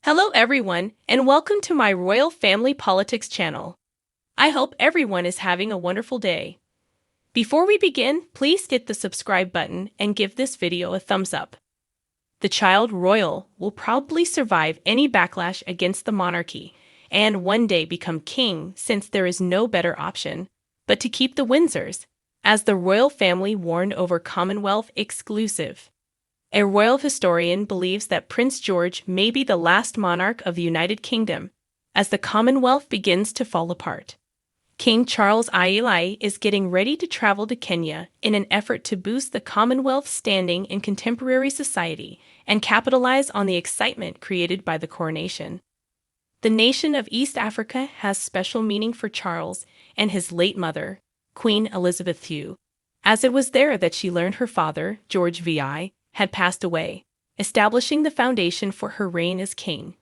Hello everyone, and welcome to my Royal Family Politics channel. I hope everyone is having a wonderful day. Before we begin, please hit the subscribe button and give this video a thumbs up. The child royal will probably survive any backlash against the monarchy and one day become king, since there is no better option but to keep the Windsors, as the royal family warned over Commonwealth exclusive. A royal historian believes that Prince George may be the last monarch of the United Kingdom, as the Commonwealth begins to fall apart. King Charles II is getting ready to travel to Kenya in an effort to boost the Commonwealth's standing in contemporary society and capitalize on the excitement created by the coronation. The nation of East Africa has special meaning for Charles and his late mother, Queen Elizabeth II, as it was there that she learned her father, George VI, had passed away, establishing the foundation for her reign as king.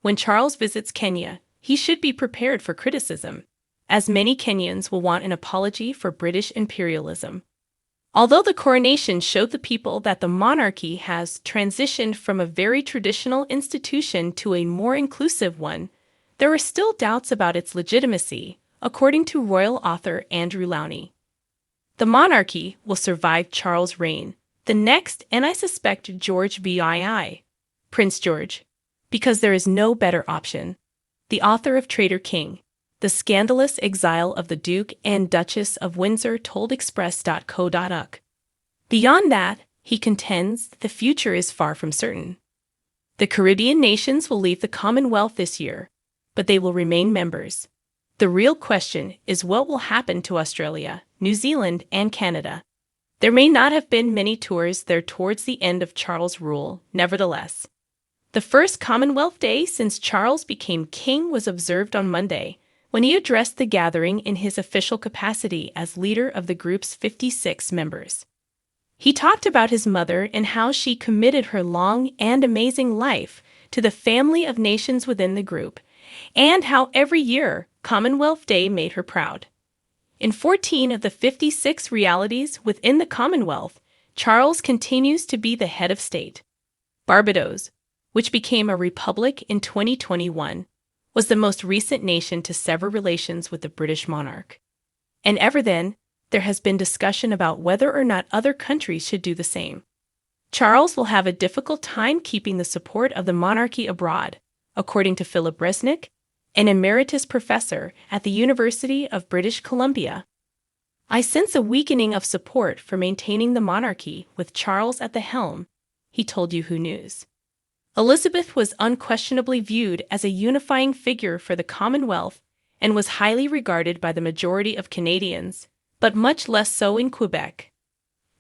When Charles visits Kenya, he should be prepared for criticism, as many Kenyans will want an apology for British imperialism. Although the coronation showed the people that the monarchy has transitioned from a very traditional institution to a more inclusive one, there are still doubts about its legitimacy, according to royal author Andrew Lowney. The monarchy will survive Charles' reign, the next, and I suspect George VI, Prince George, because there is no better option. The author of Traitor King, The Scandalous Exile of the Duke and Duchess of Windsor told Express.co.uk. Beyond that, he contends, the future is far from certain. The Caribbean nations will leave the Commonwealth this year, but they will remain members. The real question is what will happen to Australia, New Zealand, and Canada. There may not have been many tours there towards the end of Charles' rule, nevertheless. The first Commonwealth Day since Charles became king was observed on Monday, when he addressed the gathering in his official capacity as leader of the group's 56 members. He talked about his mother and how she committed her long and amazing life to the family of nations within the group, and how every year Commonwealth Day made her proud. In 14 of the 56 realities within the Commonwealth, Charles continues to be the head of state. Barbados, which became a republic in 2021, was the most recent nation to sever relations with the British monarch. And ever then, there has been discussion about whether or not other countries should do the same. Charles will have a difficult time keeping the support of the monarchy abroad, according to Philip Resnick, an emeritus professor at the University of British Columbia. I sense a weakening of support for maintaining the monarchy with Charles at the helm, he told Yahoo News. Elizabeth was unquestionably viewed as a unifying figure for the Commonwealth and was highly regarded by the majority of Canadians, but much less so in Quebec.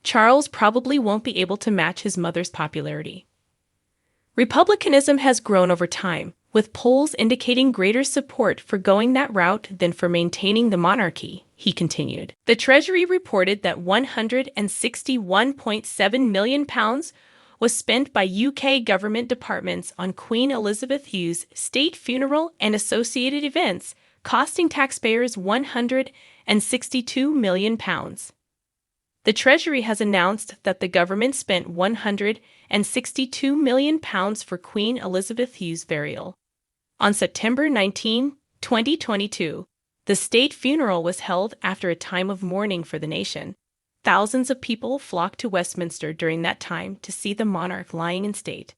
Charles probably won't be able to match his mother's popularity. Republicanism has grown over time, with polls indicating greater support for going that route than for maintaining the monarchy, he continued. The Treasury reported that £161.7 million was spent by UK government departments on Queen Elizabeth II's state funeral and associated events, costing taxpayers £162 million. The Treasury has announced that the government spent £162 million for Queen Elizabeth II's burial. On September 19, 2022, the state funeral was held after a time of mourning for the nation. Thousands of people flocked to Westminster during that time to see the monarch lying in state.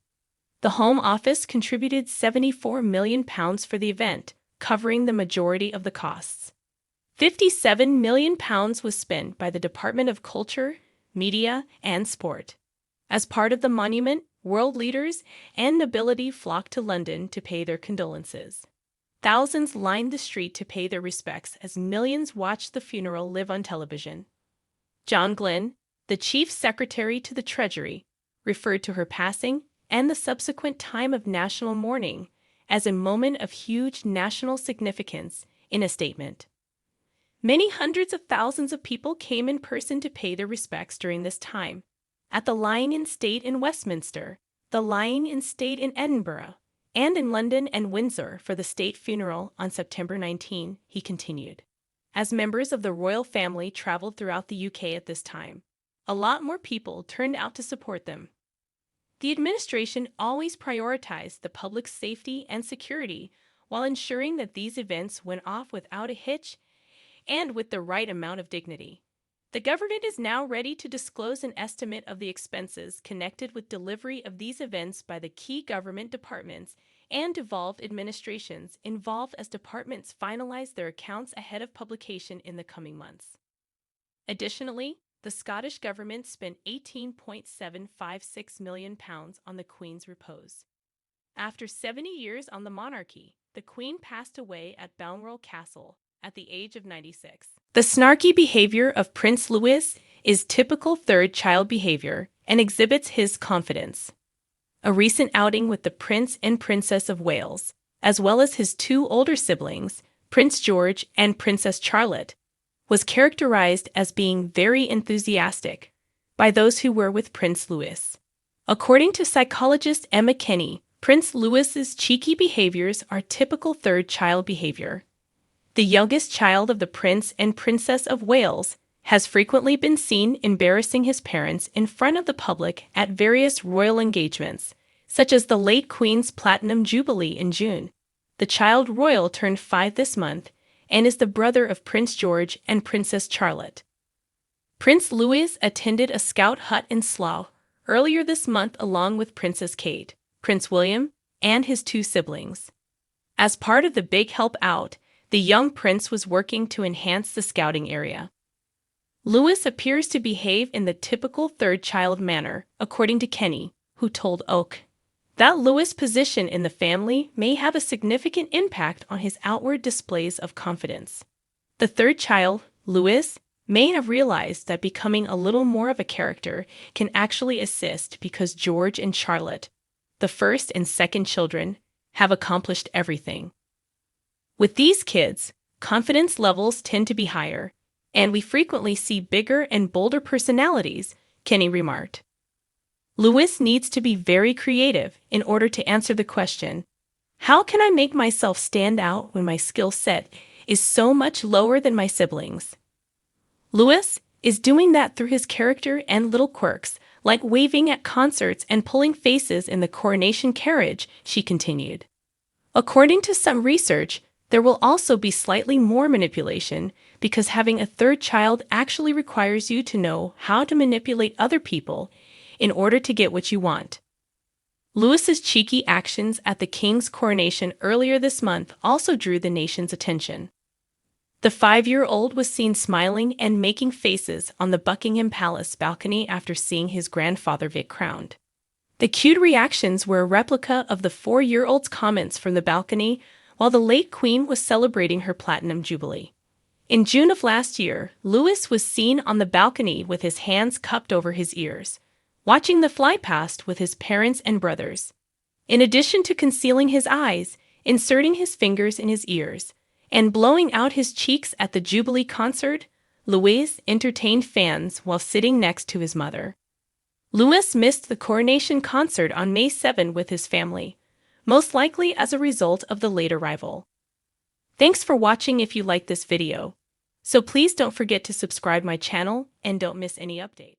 The Home Office contributed £74 million for the event, covering the majority of the costs. £57 million was spent by the Department of Culture, Media, and Sport. As part of the monument, world leaders and nobility flocked to London to pay their condolences. Thousands lined the street to pay their respects as millions watched the funeral live on television. John Glenn, the chief secretary to the Treasury, referred to her passing and the subsequent time of national mourning as a moment of huge national significance in a statement. Many hundreds of thousands of people came in person to pay their respects during this time, at the Lying-in State in Westminster, the Lying-in State in Edinburgh, and in London and Windsor for the state funeral on September 19, he continued. As members of the royal family traveled throughout the UK at this time, a lot more people turned out to support them. The administration always prioritized the public's safety and security while ensuring that these events went off without a hitch and with the right amount of dignity. The government is now ready to disclose an estimate of the expenses connected with delivery of these events by the key government departments and devolved administrations involved as departments finalize their accounts ahead of publication in the coming months. Additionally, the Scottish government spent £18.756 million on the Queen's repose. After 70 years on the monarchy, the Queen passed away at Balmoral Castle at the age of 96. The snarky behavior of Prince Louis is typical third child behavior and exhibits his confidence. A recent outing with the Prince and Princess of Wales, as well as his two older siblings, Prince George and Princess Charlotte, was characterized as being very enthusiastic by those who were with Prince Louis. According to psychologist Emma Kenny, Prince Louis's cheeky behaviors are typical third child behavior. The youngest child of the Prince and Princess of Wales has frequently been seen embarrassing his parents in front of the public at various royal engagements, such as the late Queen's Platinum Jubilee in June. The child royal turned 5 this month and is the brother of Prince George and Princess Charlotte. Prince Louis attended a scout hut in Slough earlier this month along with Princess Kate, Prince William, and his two siblings. As part of the Big Help Out, the young prince was working to enhance the scouting area. Louis appears to behave in the typical third child manner, according to Kenny, who told Oak that Louis' position in the family may have a significant impact on his outward displays of confidence. The third child, Louis, may have realized that becoming a little more of a character can actually assist because George and Charlotte, the first and second children, have accomplished everything. With these kids, confidence levels tend to be higher, and we frequently see bigger and bolder personalities, Kenny remarked. Louis needs to be very creative in order to answer the question, how can I make myself stand out when my skill set is so much lower than my siblings? Louis is doing that through his character and little quirks, like waving at concerts and pulling faces in the coronation carriage, she continued. According to some research, there will also be slightly more manipulation because having a third child actually requires you to know how to manipulate other people in order to get what you want. Louis's cheeky actions at the king's coronation earlier this month also drew the nation's attention. The 5-year-old was seen smiling and making faces on the Buckingham Palace balcony after seeing his grandfather Vic crowned. The cute reactions were a replica of the 4-year-old's comments from the balcony while the late Queen was celebrating her Platinum Jubilee. In June of last year, Louis was seen on the balcony with his hands cupped over his ears, watching the flypast with his parents and brothers. In addition to concealing his eyes, inserting his fingers in his ears, and blowing out his cheeks at the Jubilee concert, Louis entertained fans while sitting next to his mother. Louis missed the coronation concert on May 7 with his family, most likely as a result of the late arrival. Thanks for watching if you liked this video. So please don't forget to subscribe my channel and don't miss any update.